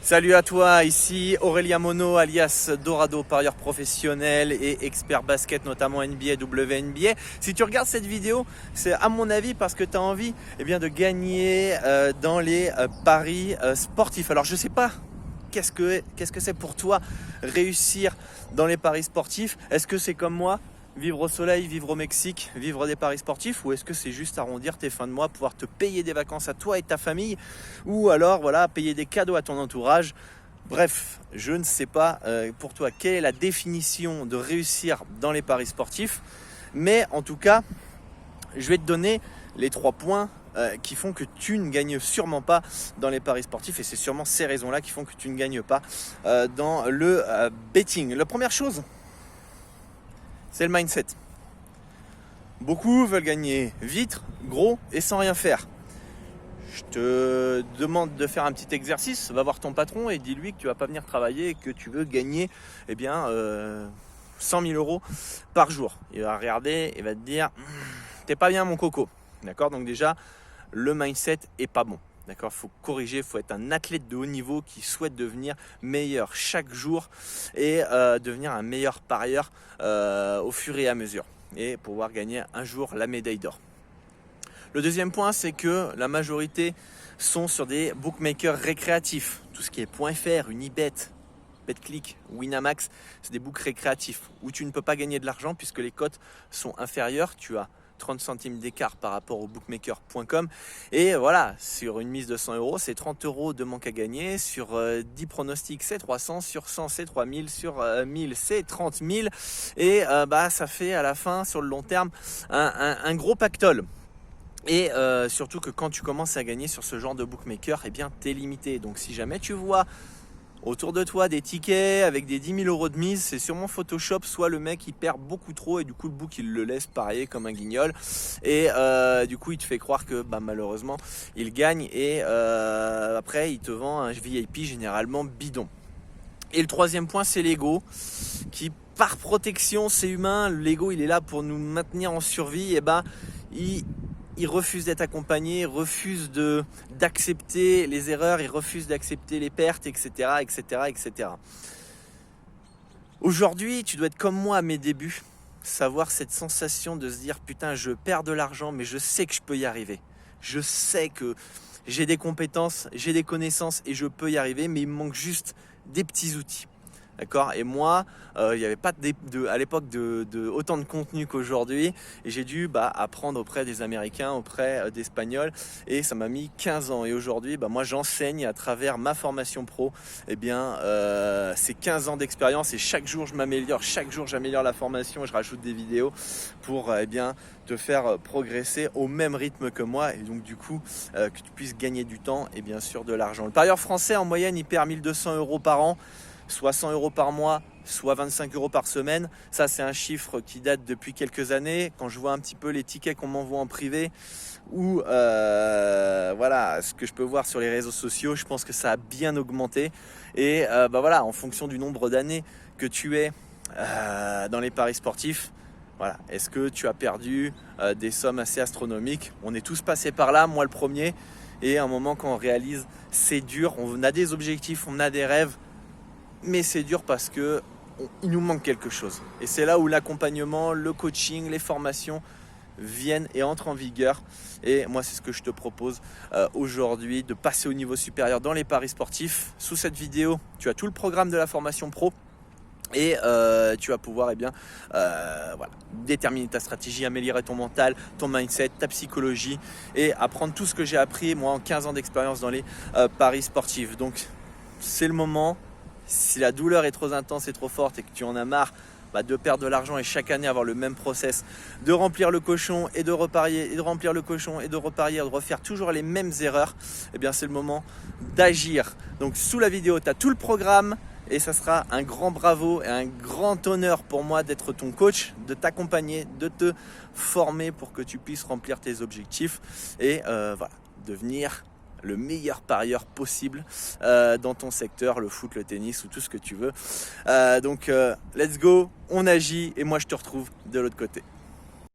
Salut à toi, ici Aurélien Monod alias Dorado, parieur professionnel et expert basket, notamment NBA, WNBA. Si tu regardes cette vidéo, c'est à mon avis parce que tu as envie de gagner dans les paris sportifs. Alors je sais pas qu'est-ce que c'est pour toi réussir dans les paris sportifs. Est-ce que c'est comme moi, vivre au soleil, vivre au Mexique, vivre des paris sportifs, ou est-ce que c'est juste arrondir tes fins de mois, pouvoir te payer des vacances à toi et ta famille, ou alors voilà, payer des cadeaux à ton entourage? Bref, je ne sais pas pour toi quelle est la définition de réussir dans les paris sportifs, mais en tout cas, je vais te donner les 3 points qui font que tu ne gagnes sûrement pas dans les paris sportifs, et c'est sûrement ces raisons-là qui font que tu ne gagnes pas dans le betting. La première chose, c'est le mindset. Beaucoup veulent gagner vite, gros et sans rien faire. Je te demande de faire un petit exercice, va voir ton patron et dis-lui que tu ne vas pas venir travailler et que tu veux gagner 100 000 euros par jour. Il va regarder et va te dire « t'es pas bien mon coco ». D'accord ? Donc déjà, le mindset est pas bon. D'accord, il faut corriger, il faut être un athlète de haut niveau qui souhaite devenir meilleur chaque jour et devenir un meilleur parieur au fur et à mesure et pouvoir gagner un jour la médaille d'or. Le deuxième point, c'est que la majorité sont sur des bookmakers récréatifs. Tout ce qui est .fr, Unibet, BetClick, Winamax, c'est des books récréatifs où tu ne peux pas gagner de l'argent puisque les cotes sont inférieures. Tu as 30 centimes d'écart par rapport au bookmaker.com et voilà, sur une mise de 100 euros, c'est 30 euros de manque à gagner, sur 10 pronostics c'est 300, sur 100 c'est 3000, sur 1000 c'est 30 000 et ça fait à la fin, sur le long terme, un gros pactole. Et surtout que quand tu commences à gagner sur ce genre de bookmaker, t'es limité. Donc si jamais tu vois autour de toi des tickets avec des 10 000 euros de mise, c'est sûrement Photoshop, soit le mec il perd beaucoup trop et du coup le book il le laisse parier comme un guignol et du coup il te fait croire que malheureusement il gagne et après il te vend un VIP généralement bidon. Et le troisième point, c'est l'ego qui, par protection, c'est humain, l'ego il est là pour nous maintenir en survie, et il refuse d'être accompagné, il refuse d'accepter les erreurs, il refuse d'accepter les pertes, etc., etc., etc. Aujourd'hui, tu dois être comme moi à mes débuts, savoir cette sensation de se dire « Putain, je perds de l'argent, mais je sais que je peux y arriver. Je sais que j'ai des compétences, j'ai des connaissances et je peux y arriver, mais il me manque juste des petits outils. » D'accord ? Et moi, il n'y avait pas à l'époque autant de contenu qu'aujourd'hui. Et j'ai dû apprendre auprès des Américains, auprès d'Espagnols. Et ça m'a mis 15 ans. Et aujourd'hui, moi, j'enseigne à travers ma formation pro. C'est 15 ans d'expérience. Et chaque jour, je m'améliore. Chaque jour, j'améliore la formation. Je rajoute des vidéos pour te faire progresser au même rythme que moi. Et donc, du coup, que tu puisses gagner du temps et bien sûr de l'argent. Le parieur français, en moyenne, il perd 1 200 euros par an. Soit 100 euros par mois, soit 25 euros par semaine. Ça, c'est un chiffre qui date depuis quelques années. Quand je vois un petit peu les tickets qu'on m'envoie en privé ou ce que je peux voir sur les réseaux sociaux, je pense que ça a bien augmenté. Et en fonction du nombre d'années que tu es dans les paris sportifs, est-ce que tu as perdu des sommes assez astronomiques? On est tous passés par là, moi le premier. Et à un moment, quand on réalise, c'est dur. On a des objectifs, on a des rêves. Mais c'est dur parce qu'il nous manque quelque chose. Et c'est là où l'accompagnement, le coaching, les formations viennent et entrent en vigueur. Et moi, c'est ce que je te propose aujourd'hui, de passer au niveau supérieur dans les paris sportifs. Sous cette vidéo, tu as tout le programme de la formation pro. Et tu vas pouvoir déterminer ta stratégie, améliorer ton mental, ton mindset, ta psychologie et apprendre tout ce que j'ai appris moi en 15 ans d'expérience dans les paris sportifs. Donc, c'est le moment. Si la douleur est trop intense et trop forte et que tu en as marre de perdre de l'argent et chaque année avoir le même process, de remplir le cochon et de reparier, et de remplir le cochon et de reparier, de refaire toujours les mêmes erreurs, c'est le moment d'agir. Donc sous la vidéo, tu as tout le programme et ça sera un grand bravo et un grand honneur pour moi d'être ton coach, de t'accompagner, de te former pour que tu puisses remplir tes objectifs et devenir le meilleur parieur possible dans ton secteur, le foot, le tennis ou tout ce que tu veux. Let's go, on agit et moi je te retrouve de l'autre côté.